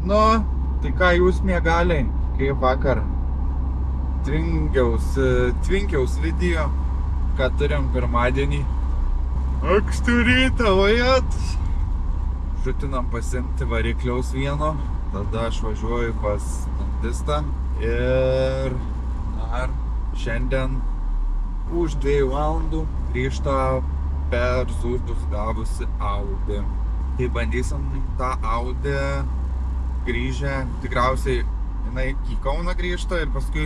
Nu, tai ką jūs mėgaliai, kaip vakar tvinkiaus video, ką turim pirmadienį. Anksti rytą, vajat! Žutinam pasimti varikliaus vieno, tada aš važiuoju pas dantistą ir dar šiandien už 2 valandų grįžta per Zūzdus gavusi Audi. Tai bandysim tą Audi grįžę, tikriausiai jinai į Kauną grįžta ir paskui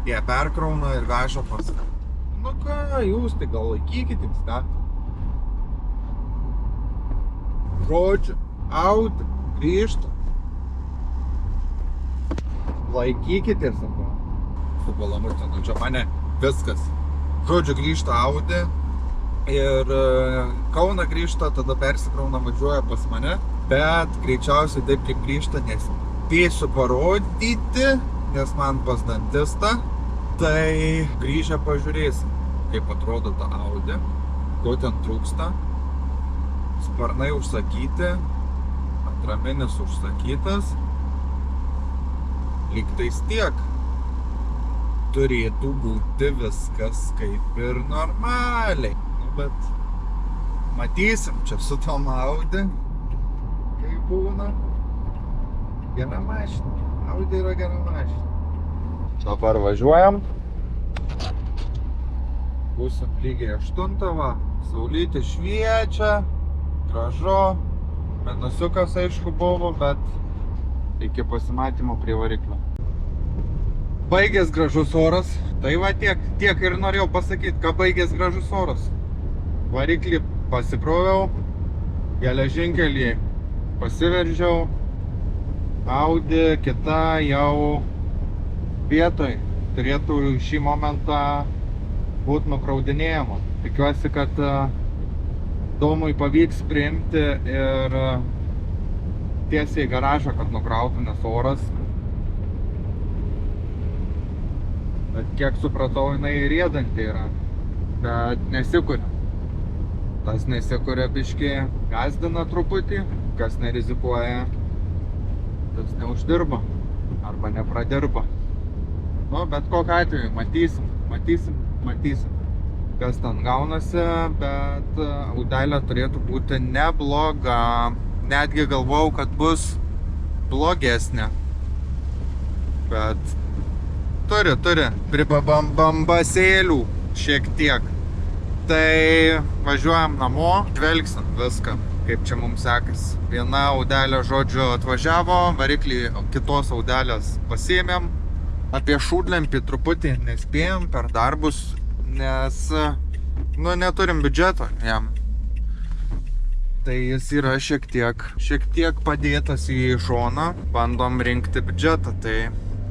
ją perkrauna ir veža pas. Nu ką, jūs tai gal laikykitės, ne? Žodžiu, Audi grįžta. Laikykitės, sako. Su balamutinu, čia mane viskas. Žodžiu, grįžta Audi ir Kauną grįžta, tada persikrauna, važiuoja pas mane, bet greičiausiai taip kaip grįžta nespėsiu parodyti, nes man pas dantistą, tai grįžę pažiūrėsim, kaip atrodo ta Audi, ko ten trūksta. Sparnai užsakyti, atraminis užsakytas, lygtais tiek. Turėtų būti viskas kaip ir normaliai. Nu, bet matysim čia su tom Audi, kaip būna. Gera mašina. Audi yra gera mašina. Dabar važiuojam. Būsim lygiai 8, va. Saulytė šviečia, gražu. Minusiukas aišku buvo, bet iki pasimatymo prie variklio. Baigės gražus oras, tai va tiek ir norėjau pasakyti, kad baigės gražus oras. Variklį pasikroviau, geležinkelį pasiveržiau, Audi kita jau vietoj, turėtų šį momentą būti nukraudinėjama. Tikiuosi, kad Domui pavyks priimti ir tiesiai į garažą, kad nukrautų, nes oras. Bet kiek supratau, jinai riedanti yra, bet nesikuria. Tas nesikuria biškį, gazdina truputį, kas nerizikuoja, tas neuždirba arba nepradirba. Nu, bet kokiu atveju, matysim, kas ten gaunasi, bet Audelė turėtų būti nebloga. Netgi galvojau, kad bus blogesnė, bet turi pribambasėlių šiek tiek. Tai važiuojam namo, žvelgsim viską, kaip čia mums sekasi. Viena Audelė, žodžiu, atvažiavo, variklį kitos Audelės pasiėmėm. Apie šūdlempį truputį nespėjom per darbus, nes neturim biudžeto jam. Tai jis yra šiek tiek padėtas į šoną, bandom rinkti biudžetą, tai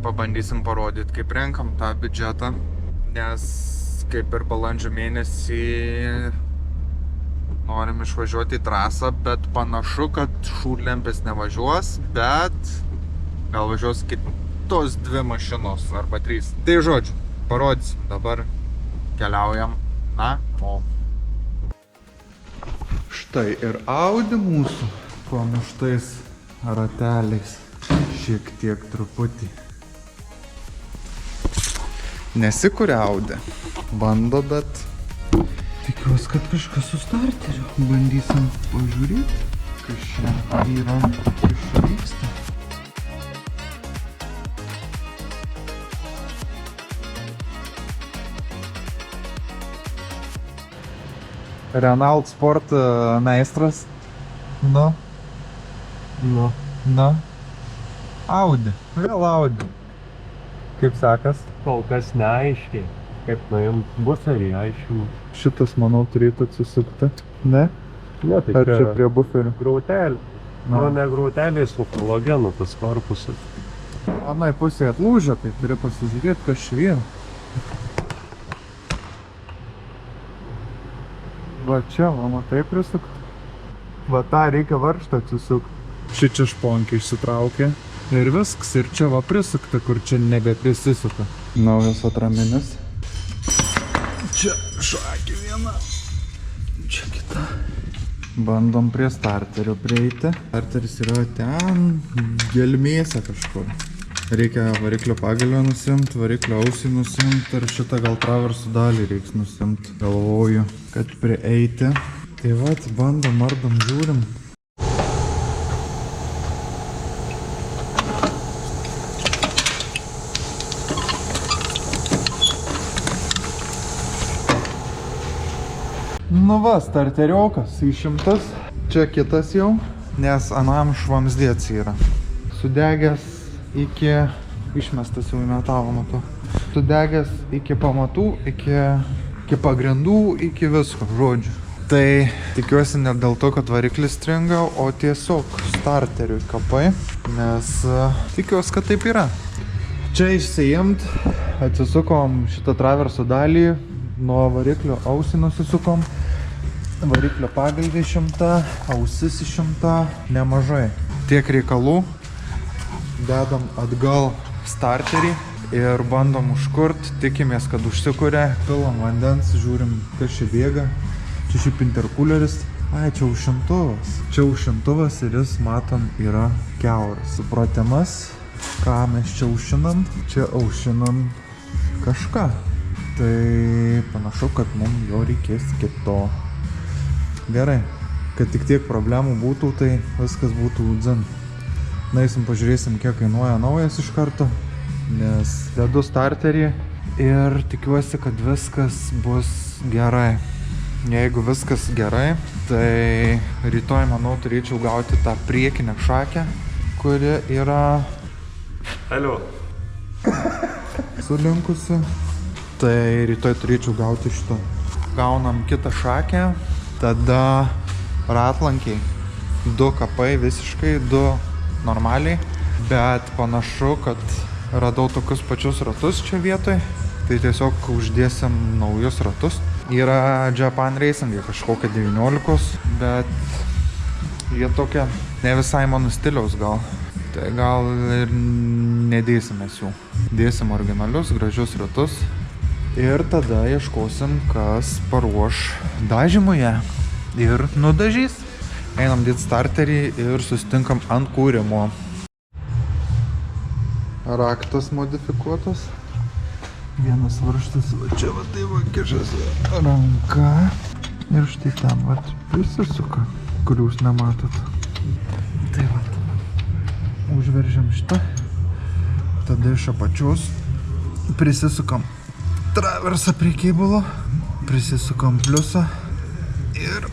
pabandysim parodyti, kaip renkam tą biudžetą, nes kaip ir balandžio mėnesį norim išvažiuoti į trasą, bet panašu, kad šūdlempis nevažiuos, bet gal važiuos kitos 2 mašinos arba 3. Tai žodžiu, parodysim, dabar keliaujam namo. Štai ir Audi mūsų pamuštais rateliais, šiek tiek truputį. Nesikuria Audi, bando, bet tikiuosi, kad kažkas su starteriu. Bandysim pažiūrėti, kas čia yra, kas čia vyksta. Renault Sport meistras. Nu. Audi, vėl Audi. Kaip sekas? Kol kas neaiškiai, kaip nuimt buferį, aišku. Šitas, manau, turėtų atsisukti. Ne? Ne, tai ar čia prie buferio? Grautelė. Nu, ne grautelė, su kolagenu tas korpusas. Anai pusė atlūžė, tai turi pasižiūrėti, kas čia vien. Va čia, va, matai prisukti. Va tą reikia varžtą atsisukti. Šičia šponkį išsitraukė. Ir viskas, ir čia va prisukta, kur čia nebeprisisuka. Naujas atraminis. Čia šakė viena, čia kita. Bandom prie starterio prieiti. Starteris yra ten gelmėse kažkur. Reikia variklio pagalio nusimti, variklio ausį nusimti ir šitą gal traversų dalį reiks nusimti. Galvoju, kad prieiti. Tai vat, bandom, ardom, žiūrim. Nu va, starteriokas išimtas. Čia kitas jau, nes anam švamzdėts yra. Sudegęs iki... Išmestas jau į metalą, matau. Sudegęs iki pamatų, iki pagrindų, iki visko, žodžiu. Tai tikiuosi ne dėl to, kad variklis stringa, o tiesiog starteriui kapai, nes tikiuosi, kad taip yra. Čia išsiimt, atsisukom šitą traverso dalį, nuo variklio ausį nusisukom, variklio pagalvė išimta, ausis išimta, nemažai. Tiek reikalų, dedam atgal starterį ir bandom užkurt, tikimės, kad užsikuria, pilam vandens, žiūrim, kas čia bėga. Čia šiaip interkuleris. Ai, čia aušintuvas. Čia aušintuvas ir jis, matom, yra kiauras. Supratimas, ką mes čia aušinam. Čia aušinam kažką. Tai panašu, kad mums jo reikės kito. Gerai, kad tik tiek problemų būtų, tai viskas būtų dzin. Naisim, pažiūrėsim, kiek kainuoja naujas iš karto, nes dedu starterį ir tikiuosi, kad viskas bus gerai. Jeigu viskas gerai, tai rytoj, manau, turėčiau gauti tą priekinę šakę, kuri yra... Alio. Sulinkusi. Tai rytoj turėčiau gauti šitą. Gaunam kitą šakę, tada ratlankiai. 2 kapai visiškai, 2 normaliai, bet panašu, kad radau tokius pačius ratus čia vietoj, tai tiesiog uždėsim naujus ratus. Yra Japan Racing kažkokia 19, bet jie tokia ne visai mano stiliaus gal. Tai gal ir nedėsim mes jų. Dėsim originalius, gražius ratus ir tada ieškosim, kas paruoš dažymoje ir nudažys. Einam dėti starterį ir susitinkam ant kūrimo. Raktas modifikuotas. Vienas varžtas, va čia va tai va kišasi ranka. Ir štai ten va prisisuka, kur jūs nematot. Tai va. Užveržiam šitą. Tada iš apačios prisisukam traversą prie kėbulo. Prisisukam pliusą. Ir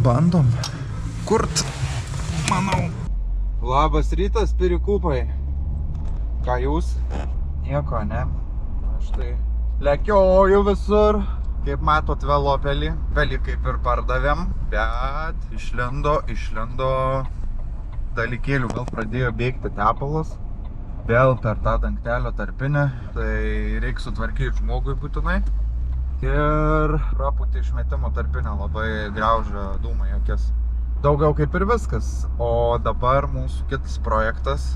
bandom kurt, manau. Labas rytas, pirikupai. Ką jūs? Nieko, ne? Aš tai lekioju visur. Kaip matot, velopelį. Pelį kaip ir pardavėm, bet išlindo dalykėlių. Gal pradėjo bėgti tepalas. Vėl per tą dangtelio tarpinę. Tai reikia sutvarkyti žmogui būtinai. Ir prapūtį išmetimo tarpinę, labai griaužia dūmai akis. Daugiau kaip ir viskas. O dabar mūsų kitas projektas.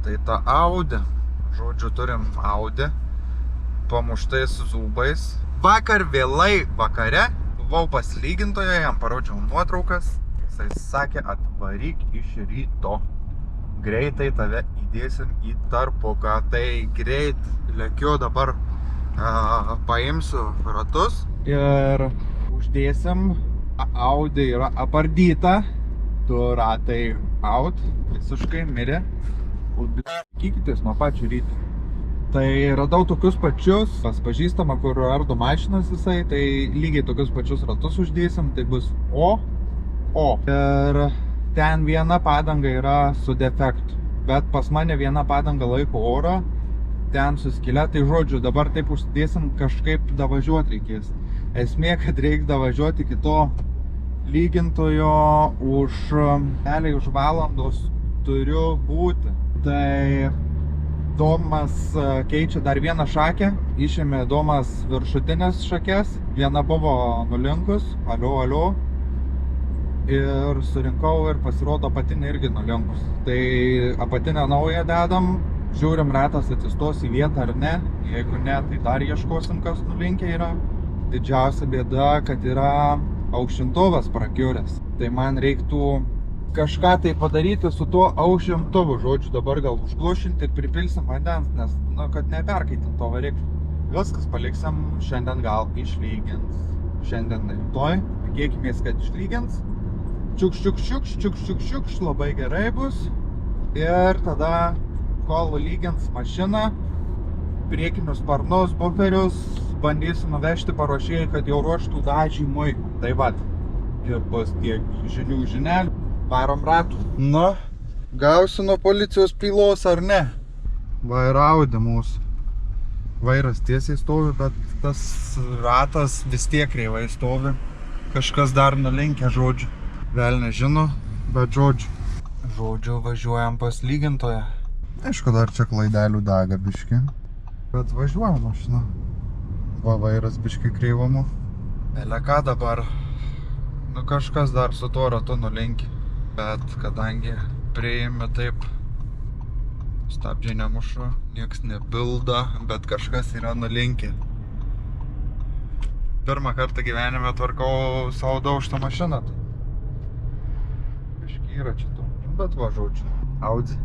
Tai ta Audi. Žodžiu, turim Audi. Pamuštais zūbais. Vakar vėlai vakare buvau pas lygintoje, jam parodžiau nuotraukas. Jisai sakė, atvaryk iš ryto. Greitai tave įdėsim į tarpuką. Tai greit lekiu dabar. Paimsiu ratus ir uždėsim. Audi yra apardyta, 2 ratai out, visiškai mirė. Kykitės nuo pačių ryto. Tai radau tokius pačius, pas pažįstamą, kur ardo mašinas visai, tai lygiai tokius pačius ratus uždėsim, tai bus O. Ir ten viena padanga yra su defektu, bet pas mane viena padanga laiko orą, ten suskilę, tai žodžiu, dabar taip uždėsim, kažkaip davažiuoti reikės. Esmė, kad reiks davažiuoti iki to lygintojo už valandos turiu būti. Tai Domas keičia dar vieną šakę, išėmė Domas viršutinės šakės, viena buvo nulinkus, alio, ir surinkau ir pasirodo apatinė irgi nulinkus. Tai apatinę naują dedam, žiūrim ratas atsistos į vietą ar ne, jeigu ne, tai dar ieškosim, kas nulinkę yra. Didžiausia bėda, kad yra aušintuvas prakiuręs. Tai man reiktų kažką tai padaryti su tuo aušintuvu, žodžiu, dabar gal užglušinti ir pripilsim vandens, nes, kad neperkaitintų to variklio. Viskas paliksim, šiandien gal išlygins. Šiandien rytoj, tikėkimės, kad išlygins. Čiukš, labai gerai bus. Ir tada, kol lygins mašiną, priekinius sparnus, buferius, bandysiu nuvežti paruošėjai, kad jau ruoštų dažymui. Tai vat, ir bus tiek žinelių. Varom ratų. Na, gausiu nuo policijos pylos ar ne? Vairaudė mūsų. Vairas tiesiai stovi, bet tas ratas vis tiek kreivai stovi. Kažkas dar nulinkia, žodžiu. Vėl nežino, bet žodžiu. Žodžiu, važiuojam pas lygintoją. Aišku, dar čia klaidelių daga biški. Bet važiuojam mašina. Va, vairas biški kreivamu. Ele ką dabar? Kažkas dar su tuo ratu nulinkia. Bet kadangi prieimi taip, stabdžiai nemuša, nieks nebilda, bet kažkas yra nulinkę. Pirmą kartą gyvenime tvarkau savo daužtą mašiną. Kažkai yra čia to, bet va žodžiu. Audi.